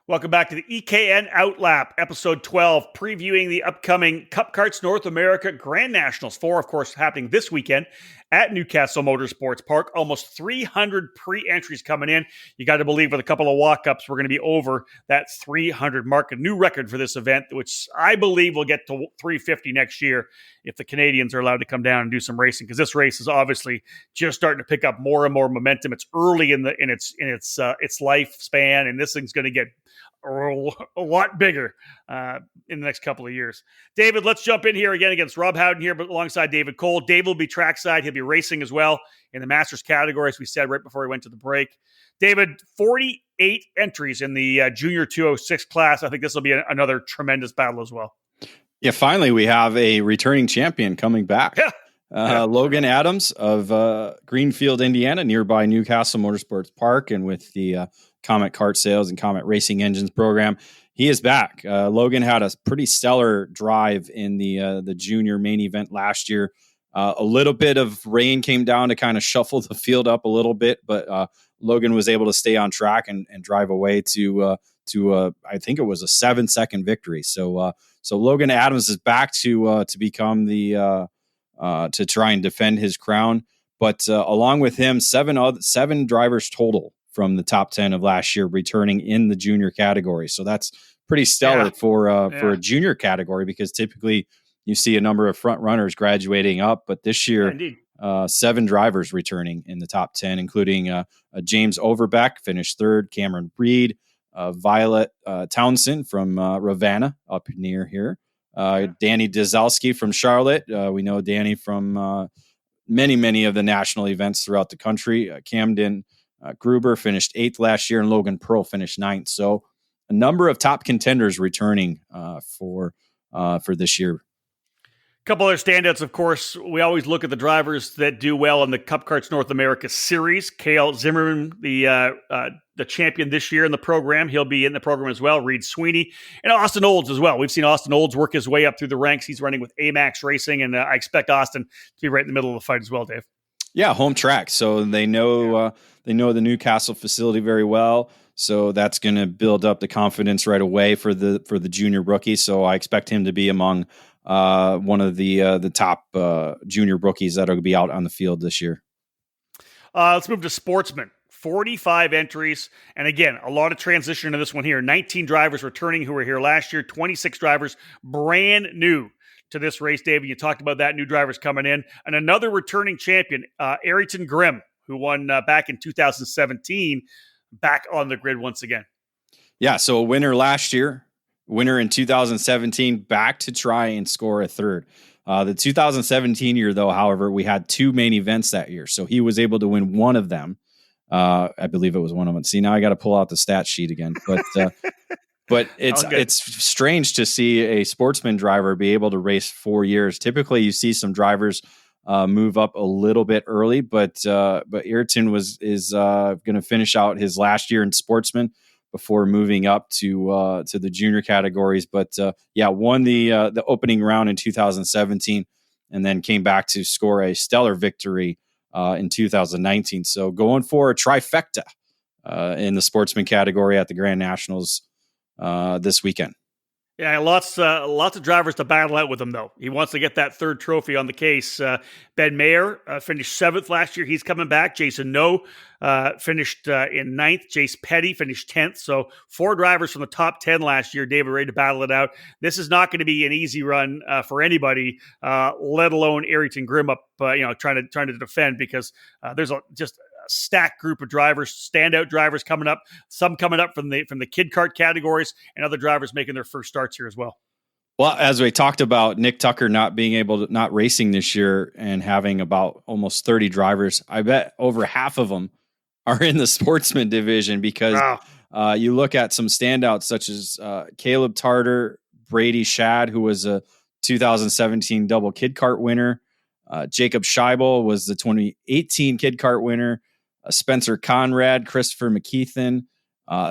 Welcome back to the EKN OutLap, episode 12, previewing the upcoming Cup Karts North America Grand Nationals 4, of course, happening this weekend at Newcastle Motorsports Park. Almost 300 pre-entries coming in. You got to believe with a couple of walk-ups, we're going to be over that 300 mark, a new record for this event, which I believe will get to 350 next year if the Canadians are allowed to come down and do some racing, because this race is obviously just starting to pick up more and more momentum. It's early in its lifespan, and this thing's going to get a lot bigger in the next couple of years. David, let's jump in here again against Rob Howden here, but alongside David Cole. David will be trackside. He'll be racing as well in the Masters category, as we said right before we went to the break. David, 48 entries in the Junior 206 class. I think this will be another tremendous battle as well. Yeah, finally we have a returning champion coming back. Logan Adams of Greenfield, Indiana, nearby Newcastle Motorsports Park, and with the Comet Kart Sales and Comet Racing Engines program, he is back. Logan had a pretty stellar drive in the junior main event last year. A little bit of rain came down to kind of shuffle the field up a little bit, but Logan was able to stay on track and drive away to I think it was a 7-second victory. So Logan Adams is back to become the to try and defend his crown. But along with him, seven drivers total from the top 10 of last year returning in the junior category. So that's pretty stellar for a junior category, because typically you see a number of front runners graduating up, but this year, 7 drivers returning in the top 10, including James Overbeck, finished third, Cameron Reed, Violet Townsend from Ravenna up near here, Danny Dazalski from Charlotte. We know Danny from many of the national events throughout the country. Camden Gruber finished 8th last year, and Logan Pearl finished 9th. So a number of top contenders returning for this year. A couple other standouts, of course. We always look at the drivers that do well in the Cup Karts North America Series. Cale Zimmerman, the champion this year in the program. He'll be in the program as well. Reed Sweeney and Austin Olds as well. We've seen Austin Olds work his way up through the ranks. He's running with AMAX Racing, and I expect Austin to be right in the middle of the fight as well, Dave. Yeah, home track. So they know the Newcastle facility very well. So that's going to build up the confidence right away for the junior rookie. So I expect him to be among one of the top junior rookies that will be out on the field this year. Let's move to sportsmen. 45 entries. And again, a lot of transition in this one here. 19 drivers returning who were here last year. 26 drivers brand new to this race, David. You talked about that. New drivers coming in. And another returning champion, Ayrton Grimm, who won back in 2017, back on the grid once again. Yeah, so a winner last year, winner in 2017, back to try and score a third. The 2017 year, though, however, we had 2 main events that year. So he was able to win one of them. I believe it was one of them. See, now I got to pull out the stat sheet again. But it's strange to see a sportsman driver be able to race 4 years. Typically, you see some drivers move up a little bit early, but Ayrton is going to finish out his last year in sportsman before moving up to the junior categories. But won the opening round in 2017, and then came back to score a stellar victory in 2019. So going for a trifecta in the sportsman category at the Grand Nationals this weekend. Yeah, lots of drivers to battle out with him, though. He wants to get that third trophy on the case. Ben Mayer finished 7th last year. He's coming back. Jason No finished in 9th. Jace Petty finished 10th. So 4 drivers from the top 10 last year, David, ready to battle it out. This is not going to be an easy run for anybody, let alone Ayrton Grimm up, trying to defend, because there's just stacked group of drivers, standout drivers coming up, some coming up from the kid kart categories, and other drivers making their first starts here as well. Well, as we talked about Nick Tucker not racing this year and having about almost 30 drivers, I bet over half of them are in the sportsman division, because you look at some standouts such as Caleb Tarter, Brady Shad, who was a 2017 double kid kart winner. Jacob Scheibel was the 2018 kid kart winner. Spencer Conrad, Christopher McKeithen,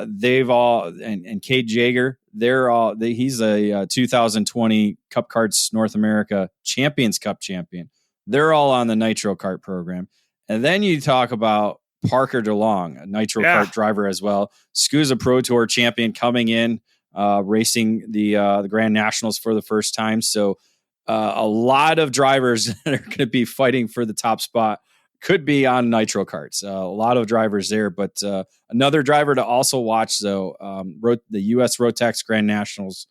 they've all, and Cade Jaeger, he's a 2020 Cup Karts North America Champions Cup champion. They're all on the Nitro Kart program. And then you talk about Parker DeLong, a Nitro Kart driver as well. SCUSA Pro Tour champion coming in, racing the Grand Nationals for the first time. So a lot of drivers that are going to be fighting for the top spot could be on Nitro Karts. A lot of drivers there, but another driver to also watch, though, the U.S. Rotax Grand Nationals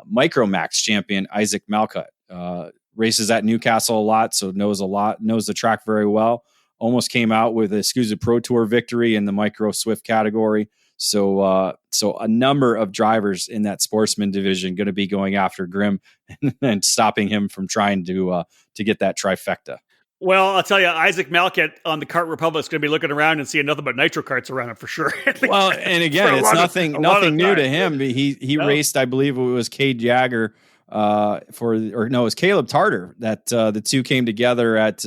Micromax champion Isaac Malcutt. Races at Newcastle a lot, so knows the track very well. Almost came out with a SCUSA Pro Tour victory in the Micro Swift category. So a number of drivers in that sportsman division going to be going after Grimm and stopping him from trying to get that trifecta. Well, I'll tell you, Isaac Malcutt on the Kart Republic is going to be looking around and seeing nothing but Nitro Karts around him for sure. Well, and again, it's nothing new to him. He raced, I believe it was Cade Jagger it was Caleb Tarter that the two came together at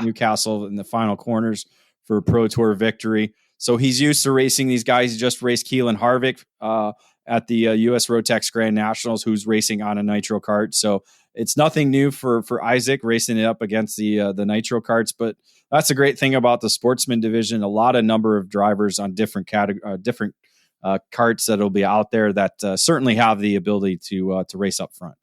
Newcastle in the final corners for a Pro Tour victory. So he's used to racing these guys. He just raced Keelan Harvick at the U.S. Rotax Grand Nationals, who's racing on a Nitro Kart. So it's nothing new for Isaac racing it up against the Nitro Karts. But that's a great thing about the sportsman division. A lot of number of drivers on different karts that'll be out there that certainly have the ability to race up front.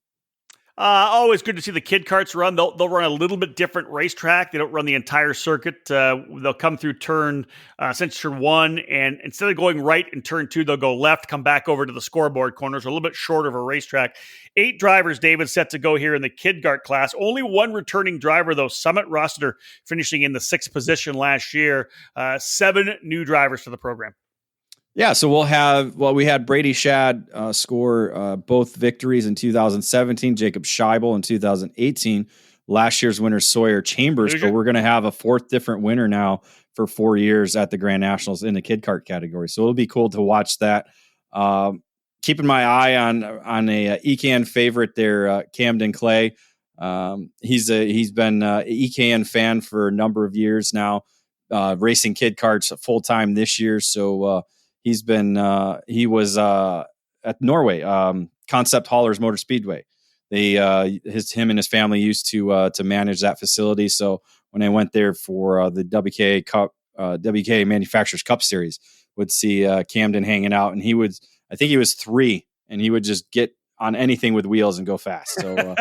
Always good to see the kid karts run. They'll run a little bit different racetrack. They don't run the entire circuit. They'll come through turn 1, and instead of going right in turn 2, they'll go left, come back over to the scoreboard corners, a little bit shorter of a racetrack. 8 drivers, David, set to go here in the kid kart class. Only one returning driver, though, Summit Rossiter, finishing in the 6th position last year. 7 new drivers to the program. Yeah, so we had Brady Shad score both victories in 2017, Jacob Scheibel in 2018, last year's winner Sawyer Chambers, but we're going to have a 4th different winner now for 4 years at the Grand Nationals in the kid kart category. So it'll be cool to watch that. Keeping my eye on a EKN favorite there, Camden Clay. He's been an EKN fan for a number of years now, racing kid karts full time this year. So he was at Norway, Concept Haulers Motor Speedway. Him and his family used to manage that facility. So when I went there for the WKA Cup WK Manufacturers Cup Series, would see Camden hanging out, and I think he was 3, and he would just get on anything with wheels and go fast. So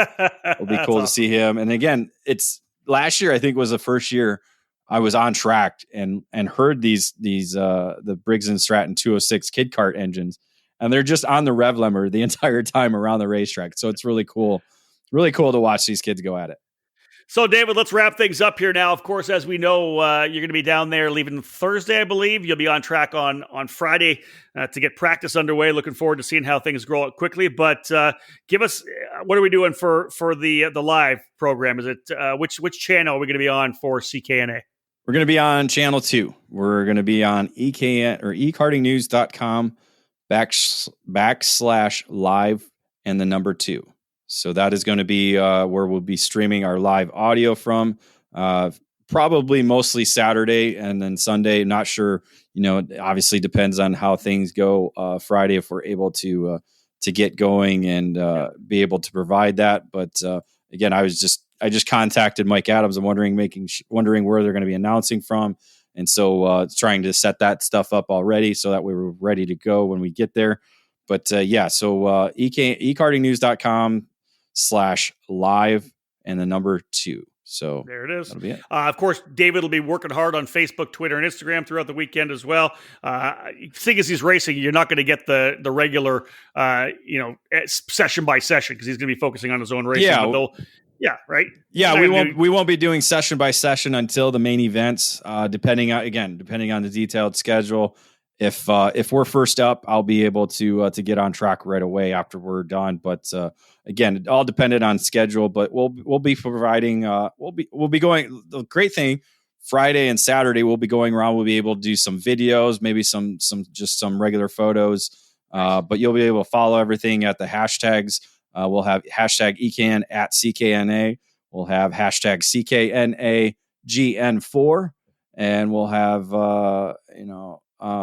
it'll be cool to see him. And again, it's last year, I think, was the first year I was on track and heard these the Briggs & Stratton 206 kid kart engines, and they're just on the rev limiter the entire time around the racetrack. So it's really cool to watch these kids go at it. So, David, let's wrap things up here now. Of course, as we know, you're going to be down there leaving Thursday, I believe. You'll be on track on Friday to get practice underway. Looking forward to seeing how things grow out quickly. But give us, what are we doing for the live program? Is it which channel are we going to be on for CKNA? We're going to be on channel 2. We're going to be on EKN or ekartingnews.com /live and the number 2. So that is going to be where we'll be streaming our live audio from, probably mostly Saturday and then Sunday. Not sure, it obviously depends on how things go Friday, if we're able to get going and be able to provide that. But again, I just contacted Mike Adams. I'm wondering where they're going to be announcing from. And so trying to set that stuff up already so that we were ready to go when we get there. But so ekartingnews.com /live and the number 2. So there it is. That'll be it. Of course, David will be working hard on Facebook, Twitter, and Instagram throughout the weekend as well. Seeing as he's racing, you're not going to get the regular, session by session, because he's going to be focusing on his own racing. Yeah. Right. Yeah, we won't be doing session by session until the main events. Depending on the detailed schedule. If we're first up, I'll be able to get on track right away after we're done. But again, it all depended on schedule. But we'll be providing. We'll be going. The great thing, Friday and Saturday, we'll be going around. We'll be able to do some videos, maybe some regular photos. But you'll be able to follow everything at the hashtags. We'll have hashtag EKN at CKNA. We'll have hashtag CKNAGN4, and we'll have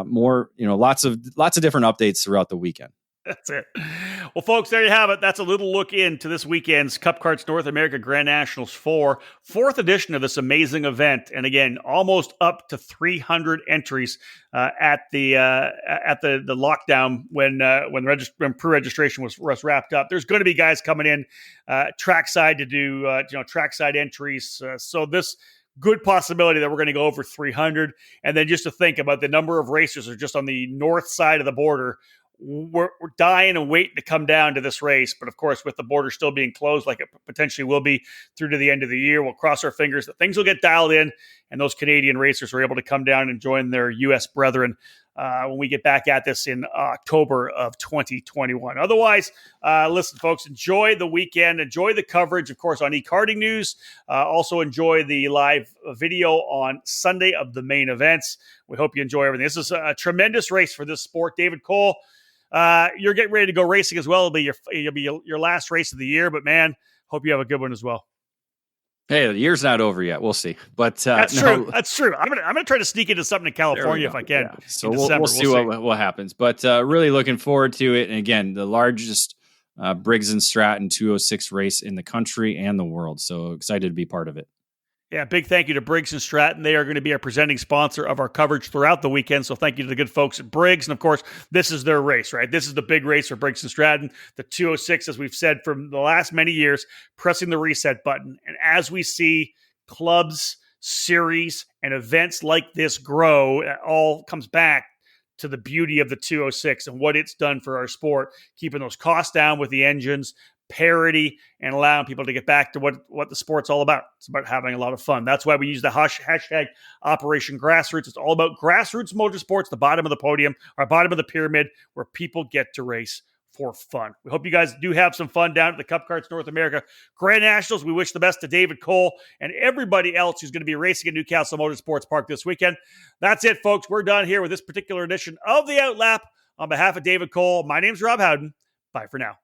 more, lots of different updates throughout the weekend. That's it. Well, folks, there you have it. That's a little look into this weekend's Cup Karts North America Grand Nationals 4, 4th edition of this amazing event. And again, almost up to 300 entries at the lockdown when pre-registration was wrapped up. There's going to be guys coming in trackside to do trackside entries. So this good possibility that we're going to go over 300. And then just to think about the number of racers are just on the north side of the border. We're dying and waiting to come down to this race. But of course, with the border still being closed, like it potentially will be through to the end of the year, we'll cross our fingers that things will get dialed in and those Canadian racers are able to come down and join their U.S. brethren when we get back at this in October of 2021. Otherwise, listen, folks, enjoy the weekend. Enjoy the coverage, of course, on eKarting News. Also enjoy the live video on Sunday of the main events. We hope you enjoy everything. This is a tremendous race for this sport. David Cole, you're getting ready to go racing as well. It'll be your last race of the year, but man, hope you have a good one as well. Hey, the year's not over yet. We'll see, but that's true. That's true. I'm gonna try to sneak into something in California if I can. Yeah. So we'll see what happens. But really looking forward to it. And again, the largest Briggs & Stratton 206 race in the country and the world. So excited to be part of it. Yeah, big thank you to Briggs & Stratton. They are going to be our presenting sponsor of our coverage throughout the weekend. So thank you to the good folks at Briggs. And of course, this is their race, right? This is the big race for Briggs & Stratton. The 206, as we've said from the last many years, pressing the reset button. And as we see clubs, series, and events like this grow, it all comes back to the beauty of the 206 and what it's done for our sport, keeping those costs down with the engines, parity, and allowing people to get back to what the sport's all about. It's about having a lot of fun. That's why we use the hashtag Operation Grassroots. It's all about grassroots motorsports, the bottom of the podium, or bottom of the pyramid, where people get to race for fun. We hope you guys do have some fun down at the Cup Karts North America Grand Nationals. We wish the best to David Cole and everybody else who's going to be racing at Newcastle Motorsports Park this weekend. That's it, folks. We're done here with this particular edition of the Outlap. On behalf of David Cole, my name's Rob Howden. Bye for now.